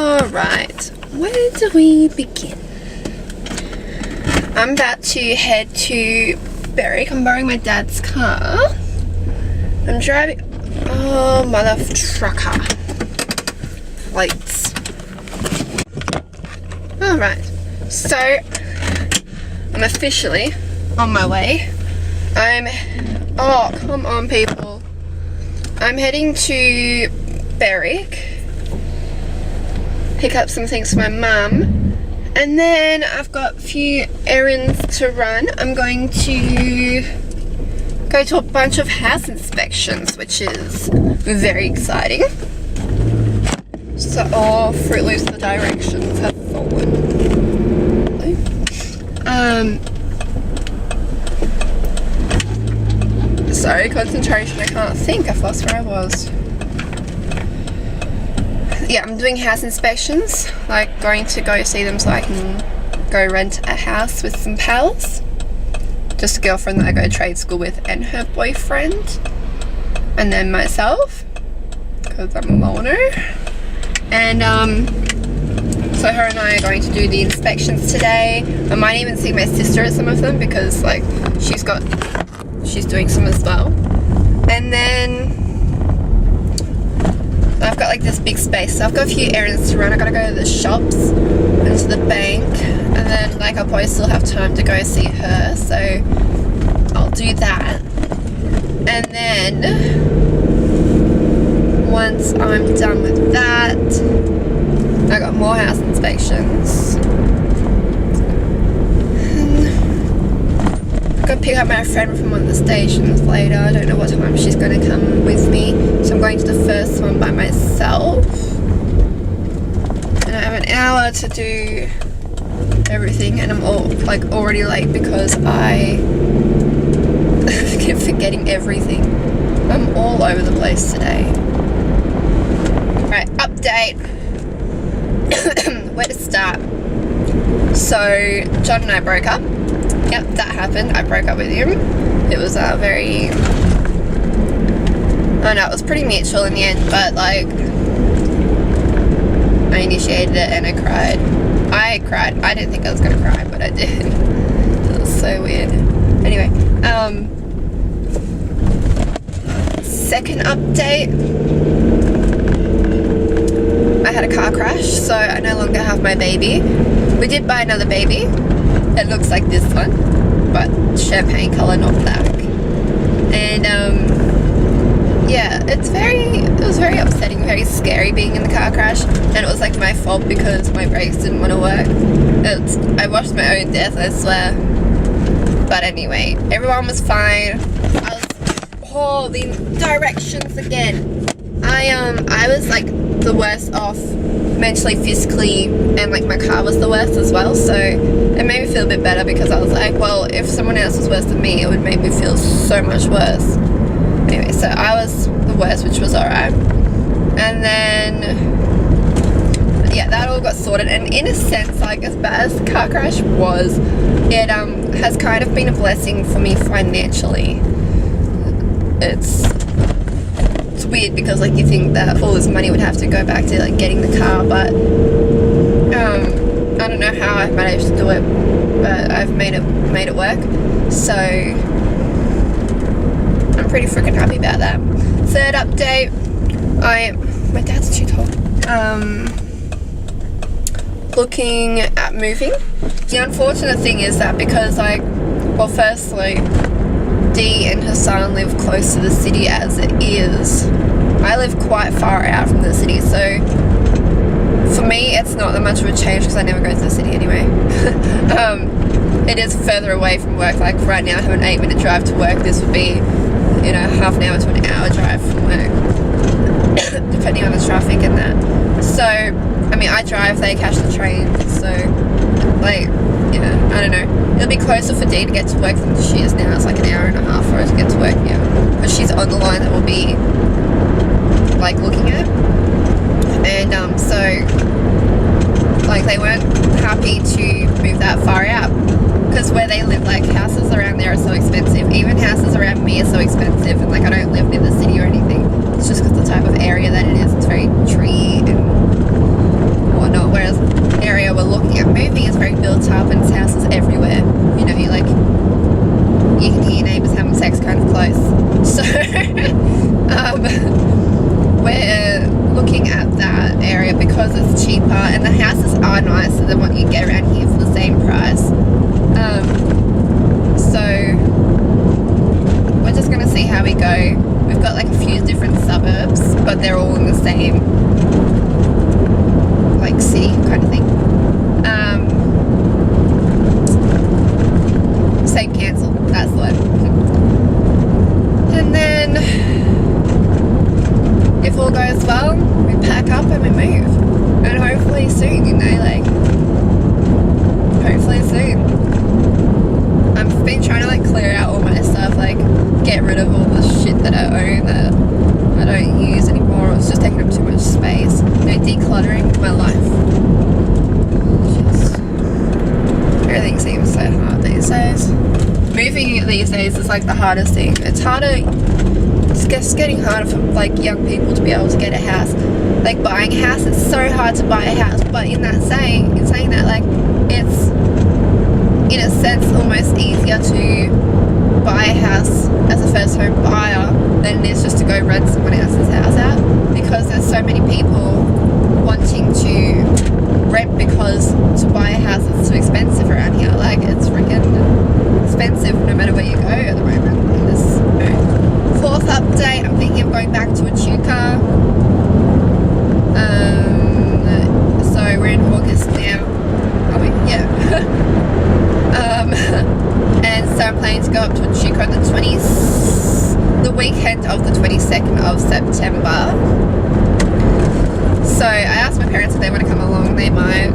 Alright, where do we begin? I'm about to head to Berwick. I'm borrowing my dad's car. I'm driving. Oh, mother trucker. Lights. Alright, so I'm officially on my way. Oh, come on, people. I'm heading to Berwick. Pick up some things for my mum. And then I've got a few errands to run. I'm going to go to a bunch of house inspections, which is very exciting. So, oh, Fruit Loops, the directions have fallen. Sorry, concentration, I can't think. I've lost where I was. Yeah, I'm doing house inspections, like going to go see them so I can go rent a house with some pals. Just a girlfriend that I go to trade school with and her boyfriend. And then myself, because I'm a loner. And so her and I are going to do the inspections today. I might even see my sister at some of them because like she's doing some as well. And then I've got like this big space, so I've got a few errands to run. I gotta go to the shops and to the bank, and then like I'll probably still have time to go see her, so I'll do that. And then once I'm done with that, I got more house inspections. I'm gonna pick up my friend from one of the stations later. I don't know what time she's gonna come with me, so I'm going to the first one by myself. And I have an hour to do everything, and I'm already late because I keep forgetting everything. I'm all over the place today. Right, update. Where to start? So John and I broke up. Yep, that happened. I broke up with him. It was very... I know, it was pretty mutual in the end, but like... I initiated it and I cried. I cried. I didn't think I was going to cry, but I did. It was so weird. Anyway, second update. I had a car crash, so I no longer have my baby. We did buy another baby. It looks like this one, but champagne colour, not black. And yeah, it was very upsetting, very scary being in the car crash, and it was like my fault because my brakes didn't want to work. I watched my own death, I swear. But anyway, everyone was fine. The directions again. I was like the worst off mentally, physically, and like my car was the worst as well, so it made me feel a bit better because I was like, well, if someone else was worse than me, it would make me feel so much worse. Anyway, so I was the worst, which was alright. And then yeah, that all got sorted, and in a sense, like as bad as the car crash was, it has kind of been a blessing for me financially. It's weird because like you think that all this money would have to go back to like getting the car, but I don't know how I've managed to do it, but I've made it work, so I'm pretty freaking happy about that. Third update, my dad's too tall. Looking at moving. The unfortunate thing is that because like, well, firstly, Dee and her son live close to the city as it is. I live quite far out from the city, so for me it's not that much of a change because I never go to the city anyway. It is further away from work. Like right now I have an 8-minute drive to work. This would be, you know, half an hour to an hour drive from work depending on the traffic and that. So I mean, I drive, they catch the train, so like, yeah, I don't know. It'll be closer for Dee to get to work than she is now. It's like an hour and a half for her to get to work now. But she's on the line that we'll be like looking at. And so like they weren't happy to move that far out because where they live, like houses around there are so expensive. Even houses around me are so expensive, and like I don't live near the city or anything. It's just because the type of area that it is. It's very tree and far nicer than what you get around here for the same price. So we're just gonna see how we go. We've got like a few different suburbs, but they're all in the same like city kind of thing. Same cancel, that's the one. And then if all goes well, we pack up and we move. And hopefully soon, you know, like hopefully soon. I've been trying to like clear out all my stuff, like get rid of all the shit that I own that I don't use anymore. It's just taking up too much space. You know, decluttering my life. Just, everything seems so hard these days. Moving these days is like the hardest thing. It's harder, it's just getting harder for like young people to be able to get a house. Like buying a house, it's so hard to buy a house, but in saying that, like, it's in a sense almost easier to buy a house as a first home buyer than it is just to go rent someone else's house out, because there's so many people wanting to rent because to buy a house is too expensive around here. Like, it's freaking expensive no matter where you go at the moment. This fourth update, I'm thinking of going back to Echuca. So we're in August now. Are we? Yeah. And so I'm planning to go up to Echuca on the weekend of the 22nd of September. So I asked my parents if they want to come along. They might.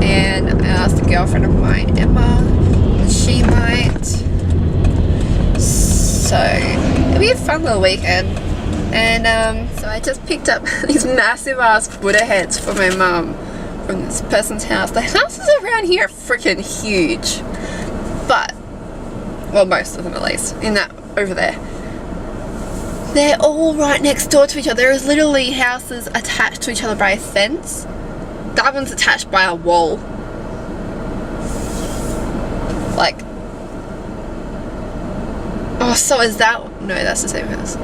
And I asked a girlfriend of mine, Emma, she might. So it'll be a fun little weekend. And so I just picked up these massive ass Buddha heads for my mum from this person's house. The houses around here are freaking huge, but, well, most of them at least, in that over there, they're all right next door to each other. There is literally houses attached to each other by a fence. That one's attached by a wall. Like, oh, so is that, no, that's the same house.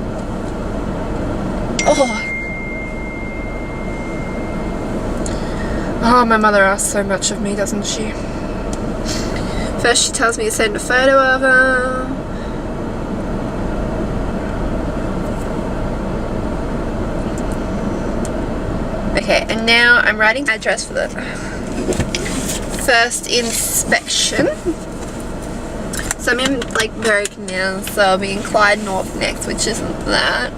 Oh, my mother asks so much of me, doesn't she? First she tells me to send a photo of her. Okay, and now I'm writing the address for the first inspection. So I'm in like Berwick now, so I'll be in Clyde North next, which isn't that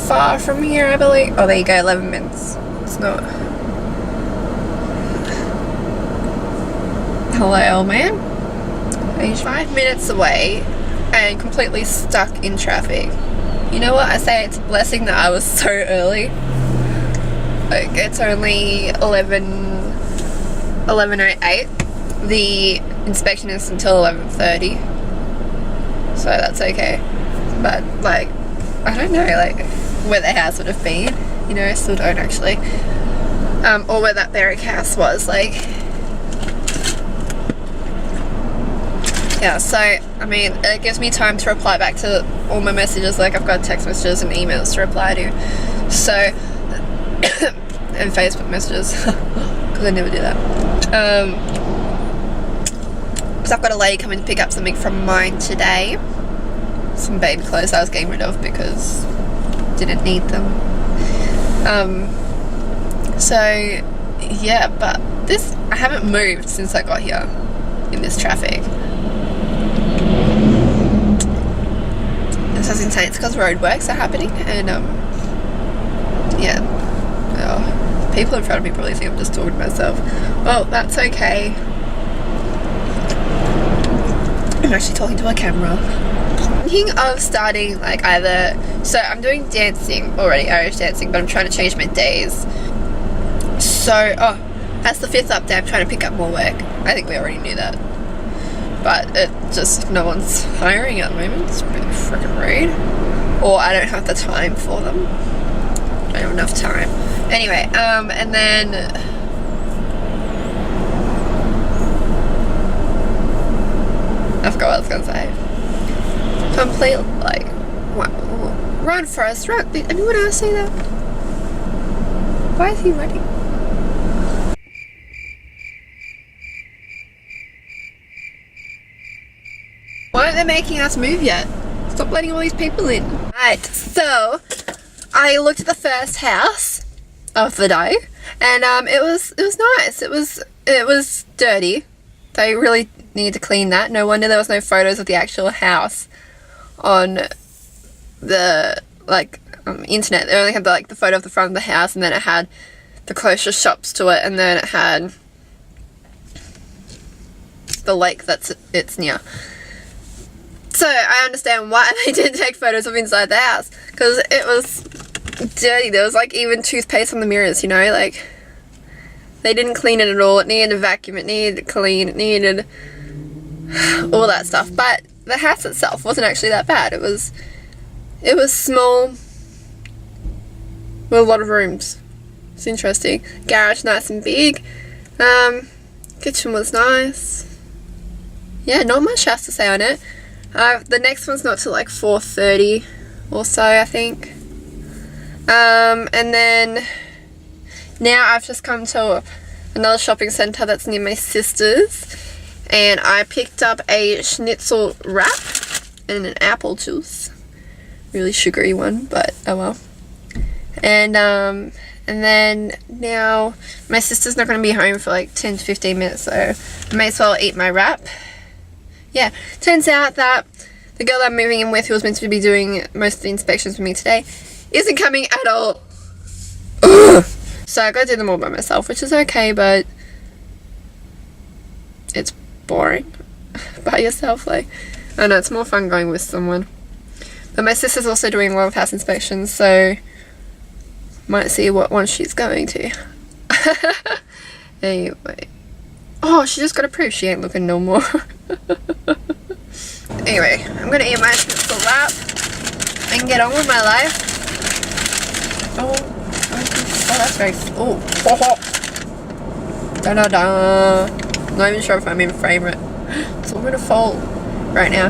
far from here, I believe. Oh, there you go, 11 minutes. It's not. Hello, old man. He's 5 minutes away and completely stuck in traffic. You know what? I say it's a blessing that I was so early. Like, it's only 11:08. The inspection is until 11:30. So that's okay. But, like, I don't know, like, where the house would have been. You know, I still don't actually. Or where that Berwick house was, like. Yeah, so, I mean, it gives me time to reply back to all my messages. Like, I've got text messages and emails to reply to. So, and Facebook messages, because I never do that. Because I've got a lady coming to pick up something from mine today. Some baby clothes I was getting rid of because didn't need them. So, yeah, but this, I haven't moved since I got here in this traffic. This is insane. It's because roadworks are happening, and yeah. Oh, people in front of me probably think I'm just talking to myself. Well, that's okay. I'm actually talking to a camera. Thinking of starting like either, so I'm doing dancing already, Irish dancing, but I'm trying to change my days. So, oh, that's the 5th update. I'm trying to pick up more work. I think we already knew that. But it just, no one's hiring at the moment. It's really freaking rude. Or I don't have the time for them. I don't have enough time. Anyway, and then I forgot what I was gonna say. Complete, like, run Forrest, run. Did anyone else say that? Why is he running? they're making us move yet? Stop letting all these people in. Right, so I looked at the first house of the day, and it was nice. It was dirty. They really needed to clean that. No wonder there was no photos of the actual house on the internet. They only had the photo of the front of the house, and then it had the closest shops to it, and then it had the lake it's near. So I understand why they didn't take photos of inside the house, because it was dirty. There was even toothpaste on the mirrors, you know, they didn't clean it at all. It needed a vacuum, it needed to clean, it needed all that stuff. But the house itself wasn't actually that bad. It was small with a lot of rooms. It's interesting. Garage nice and big. Kitchen was nice. Yeah, not much else to say on it. The next one's not till 4:30 or so, I think. And then now I've just come to another shopping centre that's near my sister's, and I picked up a schnitzel wrap and an apple juice. Really sugary one, but oh well. And then now my sister's not going to be home for 10 to 15 minutes, so I may as well eat my wrap. Yeah, turns out that the girl I'm moving in with, who was meant to be doing most of the inspections with me today, isn't coming at all. So I gotta do them all by myself, which is okay, but it's boring by yourself. I know it's more fun going with someone. But my sister's also doing a lot of house inspections, so might see what one she's going to. Anyway. Oh, she just got approved. She ain't looking no more. Anyway, I'm gonna eat my schnitzel wrap and get on with my life. Oh, that's very. Oh. Da da da. Not even sure if I'm in frame right. So I'm gonna fall right now.